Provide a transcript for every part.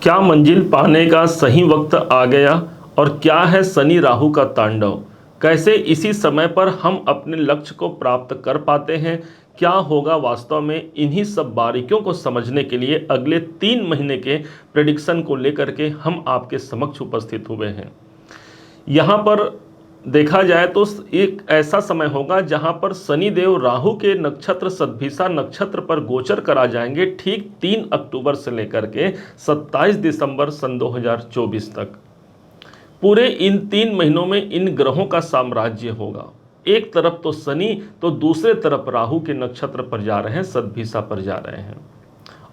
क्या मंजिल पाने का सही वक्त आ गया? और क्या है शनि राहु का तांडव? कैसे इसी समय पर हम अपने लक्ष्य को प्राप्त कर पाते हैं? क्या होगा वास्तव में? इन्हीं सब बारीकियों को समझने के लिए अगले 3 महीने के प्रेडिक्शन को लेकर के हम आपके समक्ष उपस्थित हुए हैं। यहाँ पर देखा जाए तो एक ऐसा समय होगा जहां पर शनिदेव राहु के नक्षत्र सतभिसा नक्षत्र पर गोचर करा जाएंगे, ठीक 3 अक्टूबर से लेकर के 27 दिसंबर सन 2024 तक। पूरे इन 3 महीनों में इन ग्रहों का साम्राज्य होगा। एक तरफ तो शनि, तो दूसरे तरफ राहु के नक्षत्र पर जा रहे हैं, सतभिसा पर जा रहे हैं।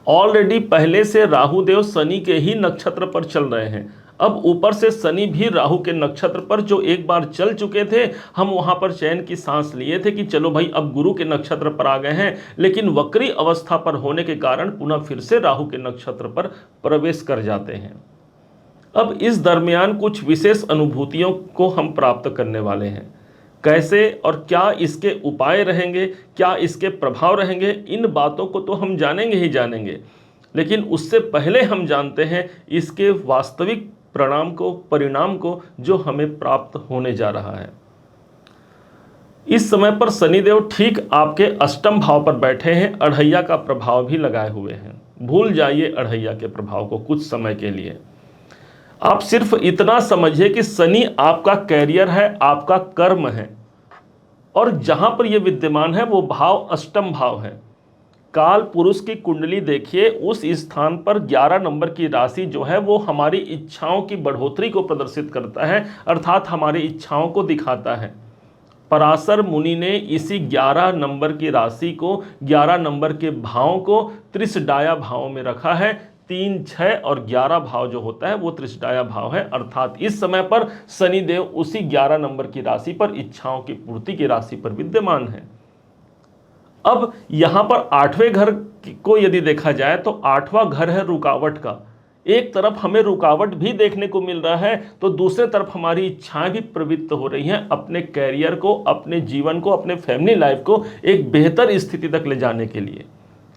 ऑलरेडी पहले से राहु देव शनि के ही नक्षत्र पर चल रहे हैं। अब ऊपर से शनि भी राहु के नक्षत्र पर, जो एक बार चल चुके थे, हम वहां पर चैन की सांस लिए थे कि चलो भाई अब गुरु के नक्षत्र पर आ गए हैं, लेकिन वक्री अवस्था पर होने के कारण पुनः फिर से राहु के नक्षत्र पर प्रवेश कर जाते हैं। अब इस दरमियान कुछ विशेष अनुभूतियों को हम प्राप्त करने वाले हैं। कैसे और क्या इसके उपाय रहेंगे, क्या इसके प्रभाव रहेंगे, इन बातों को तो हम जानेंगे ही जानेंगे, लेकिन उससे पहले हम जानते हैं इसके वास्तविक परिणाम को जो हमें प्राप्त होने जा रहा है। इस समय पर शनिदेव ठीक आपके अष्टम भाव पर बैठे हैं, अढ़ैया का प्रभाव भी लगाए हुए हैं। भूल जाइए अढ़ैया के प्रभाव को कुछ समय के लिए। आप सिर्फ इतना समझिए कि शनि आपका कैरियर है, आपका कर्म है, और जहां पर यह विद्यमान है वो भाव अष्टम भाव है। काल पुरुष की कुंडली देखिए, उस स्थान पर 11 नंबर की राशि जो है वो हमारी इच्छाओं की बढ़ोतरी को प्रदर्शित करता है, अर्थात हमारी इच्छाओं को दिखाता है। पराशर मुनि ने इसी 11 नंबर की राशि को, 11 नंबर के भावों को त्रिशडाया भाव में रखा है। 3, 6 और 11 भाव जो होता है वो त्रिशडाया भाव है, अर्थात इस समय पर शनिदेव उसी 11 नंबर की राशि पर, इच्छाओं की पूर्ति की राशि पर विद्यमान है। अब यहां पर 8वें घर को यदि देखा जाए तो 8वां घर है रुकावट का। एक तरफ हमें रुकावट भी देखने को मिल रहा है, तो दूसरे तरफ हमारी इच्छाएं भी प्रवृत्त हो रही हैं अपने कैरियर को, अपने जीवन को, अपने फैमिली लाइफ को एक बेहतर स्थिति तक ले जाने के लिए।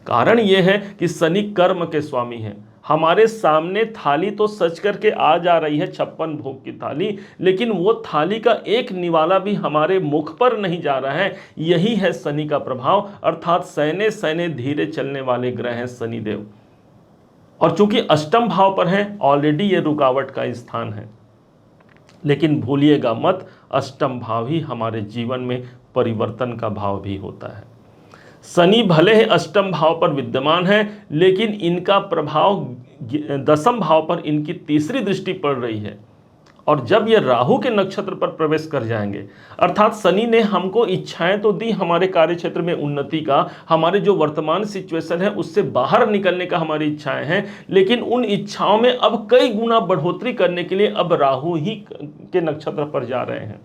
कारण यह है कि शनि कर्म के स्वामी हैं। हमारे सामने थाली तो सज करके आ जा रही है, 56 भोग की थाली, लेकिन वो थाली का एक निवाला भी हमारे मुख पर नहीं जा रहा है। यही है शनि का प्रभाव, अर्थात सैने सैने धीरे चलने वाले ग्रह हैं शनिदेव। और चूंकि अष्टम भाव पर है, ऑलरेडी ये रुकावट का स्थान है। लेकिन भूलिएगा मत, अष्टम भाव ही हमारे जीवन में परिवर्तन का भाव भी होता है। शनि भले ही अष्टम भाव पर विद्यमान है, लेकिन इनका प्रभाव 10वें भाव पर इनकी तीसरी दृष्टि पड़ रही है। और जब ये राहु के नक्षत्र पर प्रवेश कर जाएंगे, अर्थात शनि ने हमको इच्छाएं तो दी हमारे कार्य क्षेत्र में उन्नति का, हमारे जो वर्तमान सिचुएशन है उससे बाहर निकलने का हमारी इच्छाएं हैं, लेकिन उन इच्छाओं में अब कई गुना बढ़ोतरी करने के लिए अब राहु ही के नक्षत्र पर जा रहे हैं।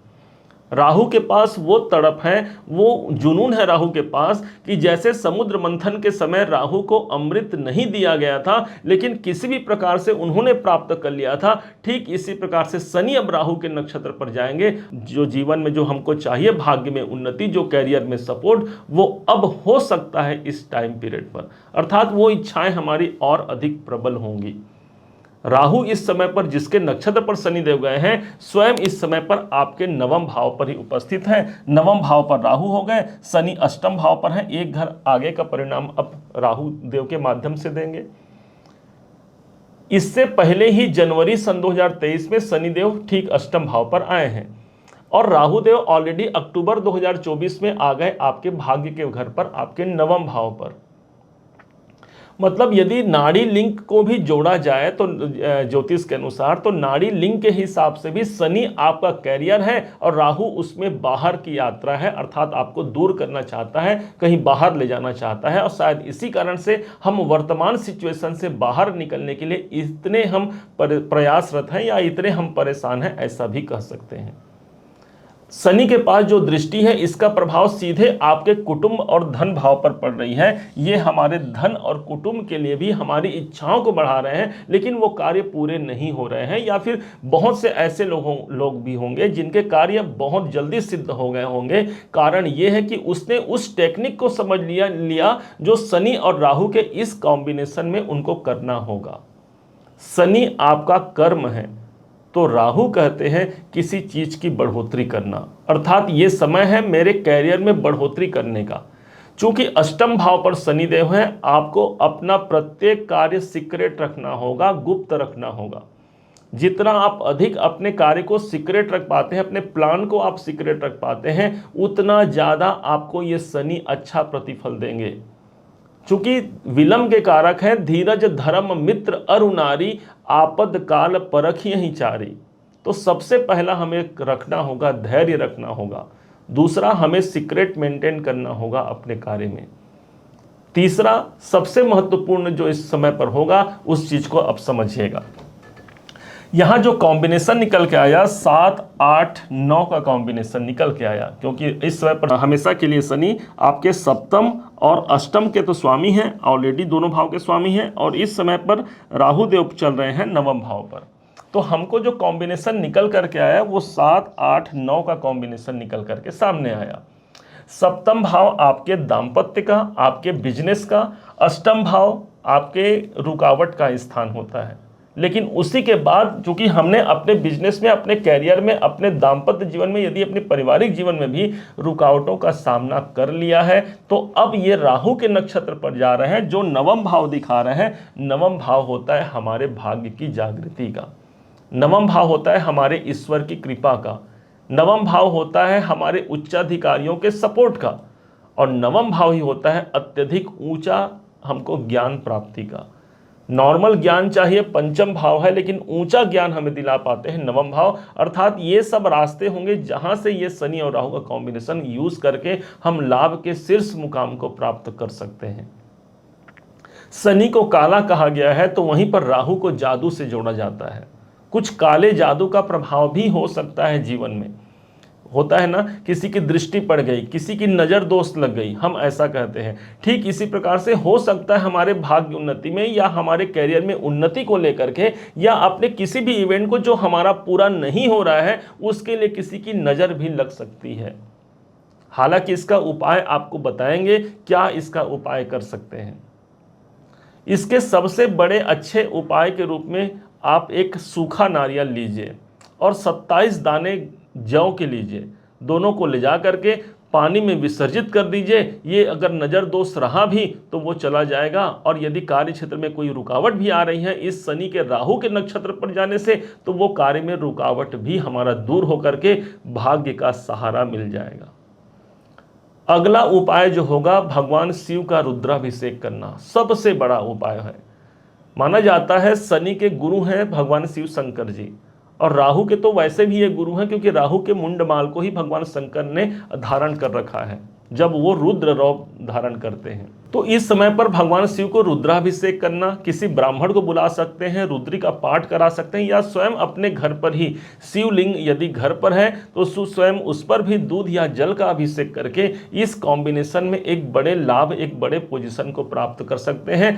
राहु के पास वो तड़प है, वो जुनून है राहु के पास, कि जैसे समुद्र मंथन के समय राहु को अमृत नहीं दिया गया था, लेकिन किसी भी प्रकार से उन्होंने प्राप्त कर लिया था, ठीक इसी प्रकार से शनि अब राहु के नक्षत्र पर जाएंगे। जो जीवन में जो हमको चाहिए, भाग्य में उन्नति, जो कैरियर में सपोर्ट, वो अब हो सकता है इस टाइम पीरियड पर, अर्थात वो इच्छाएं हमारी और अधिक प्रबल होंगी। राहु इस समय पर जिसके नक्षत्र पर शनिदेव गए हैं, स्वयं इस समय पर आपके 9वें भाव पर ही उपस्थित हैं। 9वें भाव पर राहु हो गए, शनि अष्टम भाव पर है। एक घर आगे का परिणाम अब राहु देव के माध्यम से देंगे। इससे पहले ही जनवरी सन 2023 में शनिदेव ठीक अष्टम भाव पर आए हैं, और राहु देव ऑलरेडी अक्टूबर 2024 में आ गए आपके भाग्य के घर पर, आपके 9वें भाव पर। मतलब यदि नाड़ी लिंक को भी जोड़ा जाए तो ज्योतिष के अनुसार, तो नाड़ी लिंक के हिसाब से भी शनि आपका कैरियर है और राहु उसमें बाहर की यात्रा है, अर्थात आपको दूर करना चाहता है, कहीं बाहर ले जाना चाहता है। और शायद इसी कारण से हम वर्तमान सिचुएशन से बाहर निकलने के लिए इतने हम प्रयासरत हैं, या इतने हम परेशान हैं, ऐसा भी कह सकते हैं। शनि के पास जो दृष्टि है, इसका प्रभाव सीधे आपके कुटुंब और धन भाव पर पड़ रही है। ये हमारे धन और कुटुंब के लिए भी हमारी इच्छाओं को बढ़ा रहे हैं, लेकिन वो कार्य पूरे नहीं हो रहे हैं, या फिर बहुत से ऐसे लोग भी होंगे जिनके कार्य बहुत जल्दी सिद्ध हो गए होंगे। कारण ये है कि उसने उस टेक्निक को समझ लिया जो शनि और राहु के इस कॉम्बिनेशन में उनको करना होगा। शनि आपका कर्म है, तो राहु कहते हैं किसी चीज की बढ़ोतरी करना, अर्थात ये समय है मेरे कैरियर में बढ़ोतरी करने का। चूंकि अष्टम भाव पर शनिदेव है, आपको अपना प्रत्येक कार्य सीक्रेट रखना होगा, गुप्त रखना होगा। जितना आप अधिक अपने कार्य को सीक्रेट रख पाते हैं, अपने प्लान को आप सीक्रेट रख पाते हैं, उतना ज्यादा आपको ये शनि अच्छा प्रतिफल देंगे। चूंकि विलंब के कारक है, धीरज धर्म मित्र अरुनारी, आपद काल परख यही चारी। तो सबसे पहला हमें रखना होगा, धैर्य रखना होगा। दूसरा, हमें सीक्रेट मेंटेन करना होगा अपने कार्य में। तीसरा, सबसे महत्वपूर्ण जो इस समय पर होगा, उस चीज को अब समझिएगा। यहां जो कॉम्बिनेशन निकल के आया 7, 8, 9 का कॉम्बिनेशन निकल के आया, क्योंकि इस समय पर हमेशा के लिए शनि आपके सप्तम और अष्टम के तो स्वामी हैं, ऑलरेडी दोनों भाव के स्वामी हैं, और इस समय पर राहु देव चल रहे हैं नवम भाव पर। तो हमको जो कॉम्बिनेशन निकल करके आया वो 7, 8, 9 का कॉम्बिनेशन निकल करके सामने आया। सप्तम भाव आपके दाम्पत्य का, आपके बिजनेस का, अष्टम भाव आपके रुकावट का स्थान होता है। लेकिन उसी के बाद चूंकि हमने अपने बिजनेस में, अपने कैरियर में, अपने दाम्पत्य जीवन में, यदि अपने पारिवारिक जीवन में भी रुकावटों का सामना कर लिया है, तो अब ये राहु के नक्षत्र पर जा रहे हैं जो नवम भाव दिखा रहे हैं। नवम भाव होता है हमारे भाग्य की जागृति का, नवम भाव होता है हमारे ईश्वर की कृपा का, नवम भाव होता है हमारे उच्चाधिकारियों के सपोर्ट का, और नवम भाव ही होता है अत्यधिक ऊंचा हमको ज्ञान प्राप्ति का। नॉर्मल ज्ञान चाहिए पंचम भाव है, लेकिन ऊंचा ज्ञान हमें दिला पाते हैं नवम भाव। अर्थात ये सब रास्ते होंगे जहां से ये शनि और राहु का कॉम्बिनेशन यूज करके हम लाभ के शीर्ष मुकाम को प्राप्त कर सकते हैं। शनि को काला कहा गया है, तो वहीं पर राहु को जादू से जोड़ा जाता है। कुछ काले जादू का प्रभाव भी हो सकता है जीवन में, होता है ना, किसी की दृष्टि पड़ गई, किसी की नज़र दोस्त लग गई, हम ऐसा कहते हैं। ठीक इसी प्रकार से हो सकता है हमारे भाग्य उन्नति में या हमारे कैरियर में उन्नति को लेकर के, या अपने किसी भी इवेंट को जो हमारा पूरा नहीं हो रहा है उसके लिए किसी की नज़र भी लग सकती है। हालांकि इसका उपाय आपको बताएंगे, क्या इसका उपाय कर सकते हैं। इसके सबसे बड़े अच्छे उपाय के रूप में आप एक सूखा नारियल लीजिए और 27 दाने जौ के लीजिए, दोनों को ले जा करके पानी में विसर्जित कर दीजिए। ये अगर नज़र दोष रहा भी तो वो चला जाएगा, और यदि कार्य क्षेत्र में कोई रुकावट भी आ रही है इस शनि के राहु के नक्षत्र पर जाने से, तो वो कार्य में रुकावट भी हमारा दूर होकर के भाग्य का सहारा मिल जाएगा। अगला उपाय जो होगा, भगवान शिव का रुद्राभिषेक करना सबसे बड़ा उपाय है। माना जाता है शनि के गुरु हैं भगवान शिव शंकर जी, और राहु के तो वैसे भी ये गुरु हैं, क्योंकि राहु के मुंडमाल को ही भगवान शंकर ने धारण कर रखा है जब वो रुद्र रूप धारण करते हैं। तो इस समय पर भगवान शिव को रुद्राभिषेक करना, किसी ब्राह्मण को बुला सकते हैं, रुद्री का पाठ करा सकते हैं, या स्वयं अपने घर पर ही शिवलिंग यदि घर पर है तो स्वयं उस पर भी दूध या जल का अभिषेक करके इस कॉम्बिनेशन में एक बड़े लाभ, एक बड़े पोजीशन को प्राप्त कर सकते हैं।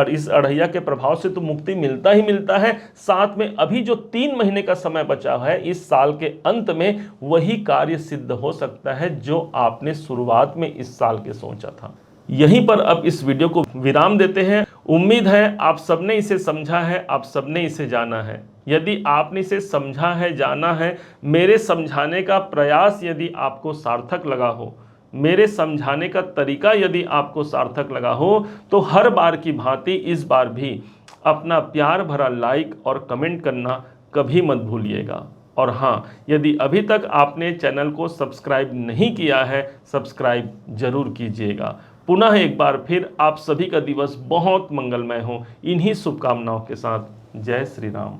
इस अढ़ैया के प्रभाव से तो मुक्ति मिलता ही मिलता है, साथ में अभी जो 3 महीने का समय बचा है इस साल के अंत में, वही कार्य सिद्ध हो सकता है जो आपने शुरुआत में इस साल के सोचा था। यहीं पर अब इस वीडियो को विराम देते हैं। उम्मीद है आप सबने इसे समझा है, आप सबने इसे जाना है। यदि आपने इसे समझा है, जाना है, मेरे समझाने का प्रयास यदि आपको सार्थक लगा हो, मेरे समझाने का तरीका यदि आपको सार्थक लगा हो, तो हर बार की भांति इस बार भी अपना प्यार भरा लाइक और कमेंट करना कभी मत भूलिएगा। और हाँ, यदि अभी तक आपने चैनल को सब्सक्राइब नहीं किया है, सब्सक्राइब जरूर कीजिएगा। पुनः एक बार फिर आप सभी का दिवस बहुत मंगलमय हो, इन्हीं शुभकामनाओं के साथ। जय श्री राम।